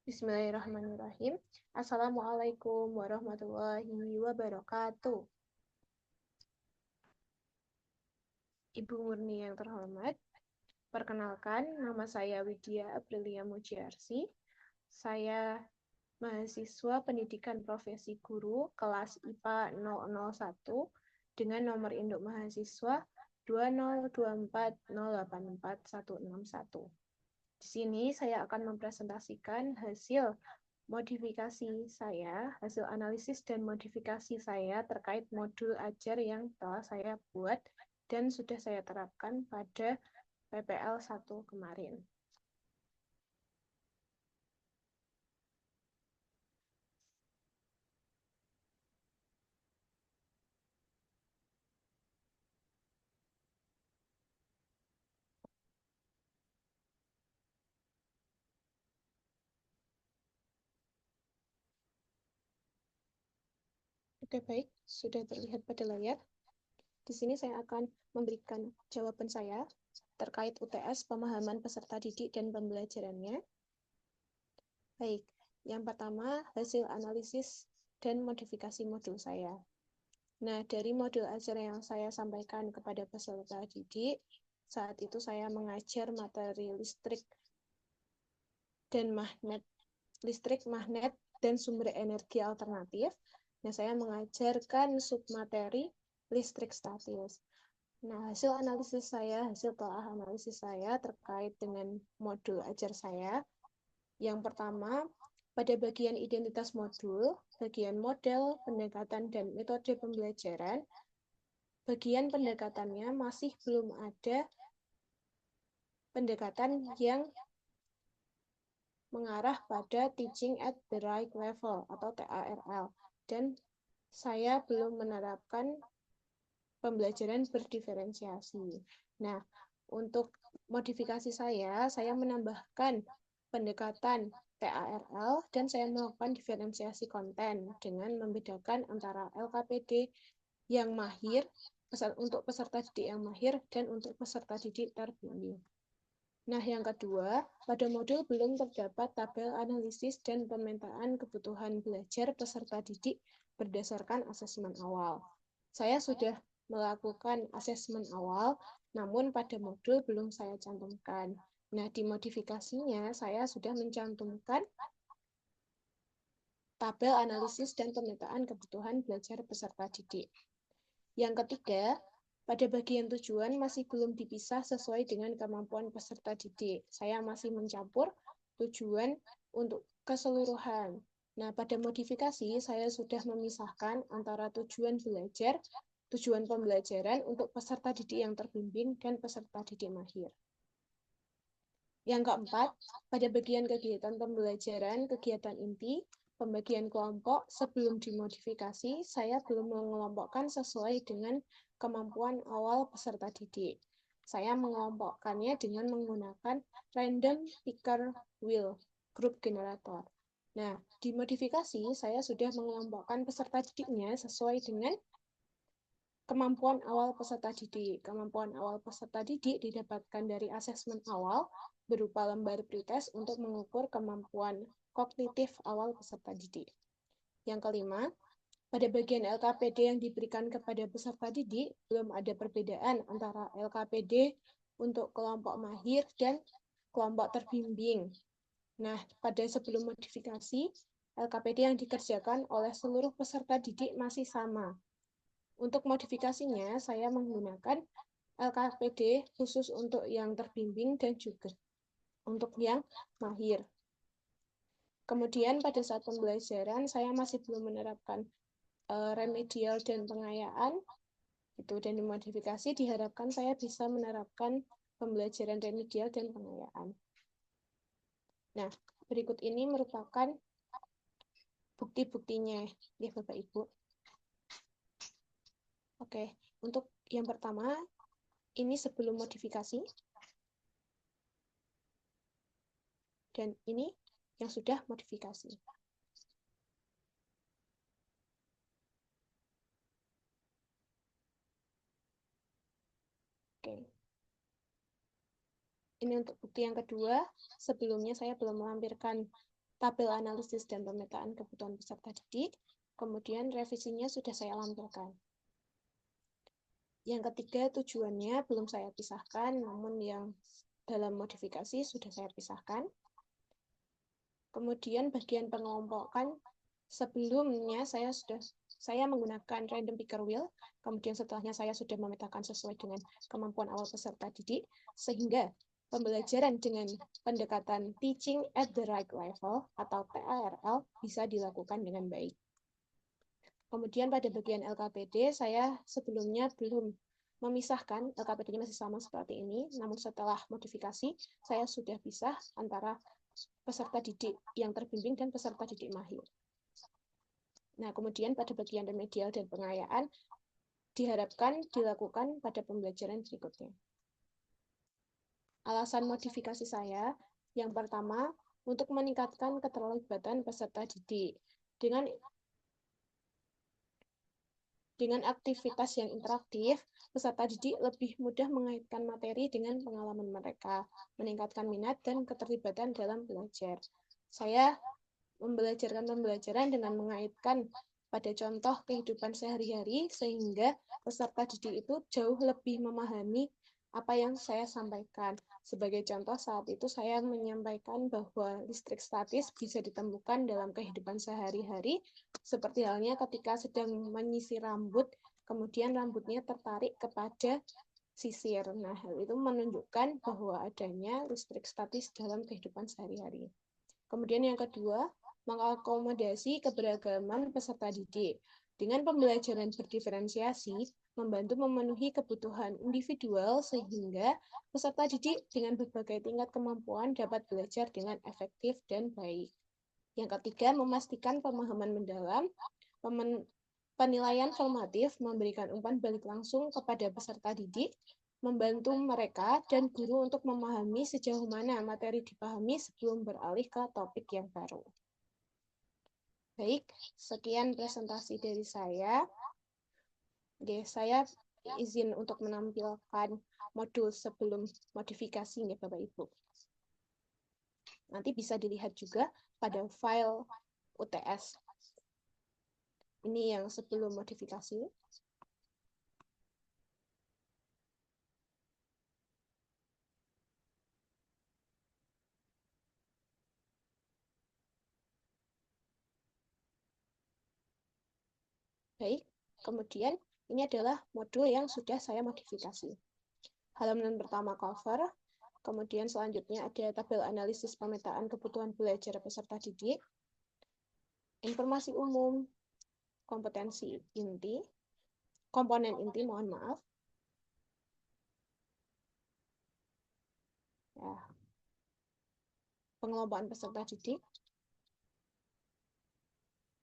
Bismillahirrahmanirrahim. Assalamualaikum warahmatullahi wabarakatuh. Ibu Murni yang terhormat, perkenalkan nama saya Widya Aprilia Mujiarsi. Saya mahasiswa pendidikan profesi guru kelas IPA 001 dengan nomor induk mahasiswa 20240844161. Di sini saya akan mempresentasikan hasil modifikasi saya, hasil analisis dan modifikasi saya terkait modul ajar yang telah saya buat dan sudah saya terapkan pada PPL 1 kemarin. Oke, baik, sudah terlihat pada layar. Di sini saya akan memberikan jawaban saya terkait UTS, pemahaman peserta didik dan pembelajarannya. Baik, yang pertama hasil analisis dan modifikasi modul saya. Nah, dari modul ajar yang saya sampaikan kepada peserta didik, saat itu saya mengajar materi listrik dan magnet dan sumber energi alternatif. Nah, saya mengajarkan submateri listrik statis. Nah, hasil telah analisis saya terkait dengan modul ajar saya. Yang pertama, pada bagian identitas modul, bagian model, pendekatan, dan metode pembelajaran, bagian pendekatannya masih belum ada pendekatan yang mengarah pada teaching at the right level atau TARL, dan saya belum menerapkan pembelajaran berdiferensiasi. Nah, untuk modifikasi saya menambahkan pendekatan TARL dan saya melakukan diferensiasi konten dengan membedakan antara LKPD yang mahir untuk peserta didik yang mahir dan untuk peserta didik terbimbing. Nah, yang kedua, pada modul belum terdapat tabel analisis dan pemetaan kebutuhan belajar peserta didik berdasarkan asesmen awal. Saya sudah melakukan asesmen awal, namun pada modul belum saya cantumkan. Nah, di modifikasinya saya sudah mencantumkan tabel analisis dan pemetaan kebutuhan belajar peserta didik. Yang ketiga, pada bagian tujuan masih belum dipisah sesuai dengan kemampuan peserta didik. Saya masih mencampur tujuan untuk keseluruhan. Nah, pada modifikasi saya sudah memisahkan antara tujuan belajar, tujuan pembelajaran untuk peserta didik yang terbimbing dan peserta didik mahir. Yang keempat, pada bagian kegiatan pembelajaran, kegiatan inti, pembagian kelompok sebelum dimodifikasi, saya belum mengelompokkan sesuai dengan kemampuan awal peserta didik. Saya mengelompokkannya dengan menggunakan random picker wheel, group generator. Nah, di modifikasi saya sudah mengelompokkan peserta didiknya sesuai dengan kemampuan awal peserta didik. Kemampuan awal peserta didik didapatkan dari asesmen awal berupa lembar pretest untuk mengukur kemampuan kognitif awal peserta didik. Yang kelima, pada bagian LKPD yang diberikan kepada peserta didik, belum ada perbedaan antara LKPD untuk kelompok mahir dan kelompok terbimbing. Nah, pada sebelum modifikasi, LKPD yang dikerjakan oleh seluruh peserta didik masih sama. Untuk modifikasinya, saya menggunakan LKPD khusus untuk yang terbimbing dan juga untuk yang mahir. Kemudian pada saat pembelajaran, saya masih belum menerapkan remedial dan pengayaan. Dan dimodifikasi diharapkan saya bisa menerapkan pembelajaran remedial dan pengayaan. Nah, berikut ini merupakan bukti-buktinya, ya Bapak Ibu. Oke, untuk yang pertama, ini sebelum modifikasi. Dan ini yang sudah modifikasi. Oke. Ini untuk bukti yang kedua. Sebelumnya saya belum melampirkan tabel analisis dan pemetaan kebutuhan peserta didik, kemudian revisinya sudah saya lampirkan. Yang ketiga, tujuannya belum saya pisahkan, namun yang dalam modifikasi sudah saya pisahkan. Kemudian bagian pengelompokan, sebelumnya saya menggunakan random picker wheel, kemudian setelahnya saya sudah memetakan sesuai dengan kemampuan awal peserta didik, sehingga pembelajaran dengan pendekatan teaching at the right level atau TARL bisa dilakukan dengan baik. Kemudian pada bagian LKPD, saya sebelumnya belum memisahkan, LKPD-nya masih sama seperti ini, namun setelah modifikasi, saya sudah pisah antara peserta didik yang terbimbing dan peserta didik mahir. Nah, kemudian pada bagian remedial dan pengayaan, diharapkan dilakukan pada pembelajaran berikutnya. Alasan modifikasi saya, yang pertama, untuk meningkatkan keterlibatan peserta didik. Dengan aktivitas yang interaktif, peserta didik lebih mudah mengaitkan materi dengan pengalaman mereka, meningkatkan minat dan keterlibatan dalam belajar. Saya membelajarkan pembelajaran dengan mengaitkan pada contoh kehidupan sehari-hari, sehingga peserta didik itu jauh lebih memahami apa yang saya sampaikan. Sebagai contoh, saat itu saya menyampaikan bahwa listrik statis bisa ditemukan dalam kehidupan sehari-hari, seperti halnya ketika sedang menyisir rambut, kemudian rambutnya tertarik kepada sisir. Nah, hal itu menunjukkan bahwa adanya listrik statis dalam kehidupan sehari-hari. Kemudian yang kedua, mengakomodasi keberagaman peserta didik. Dengan pembelajaran berdiferensiasi, membantu memenuhi kebutuhan individual sehingga peserta didik dengan berbagai tingkat kemampuan dapat belajar dengan efektif dan baik. Yang ketiga, memastikan pemahaman mendalam, penilaian formatif, memberikan umpan balik langsung kepada peserta didik, membantu mereka dan guru untuk memahami sejauh mana materi dipahami sebelum beralih ke topik yang baru. Baik, sekian presentasi dari saya. Oke, saya izin untuk menampilkan modul sebelum modifikasi nih Bapak Ibu. Nanti bisa dilihat juga pada file UTS. Ini yang sebelum modifikasi. Baik, kemudian ini adalah modul yang sudah saya modifikasi. Halaman pertama cover, kemudian selanjutnya ada tabel analisis pemetaan kebutuhan belajar peserta didik, informasi umum, kompetensi inti, komponen inti, mohon maaf. Ya. Pengelompokan peserta didik.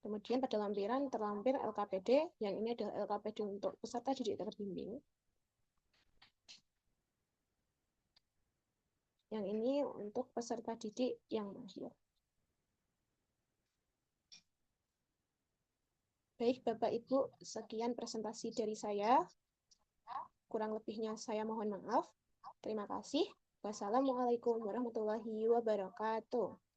Kemudian pada lampiran terlampir LKPD, yang ini adalah LKPD untuk peserta didik terbimbing. Yang ini untuk peserta didik yang mahir. Baik, Bapak Ibu, sekian presentasi dari saya. Kurang lebihnya saya mohon maaf. Terima kasih. Wassalamualaikum warahmatullahi wabarakatuh.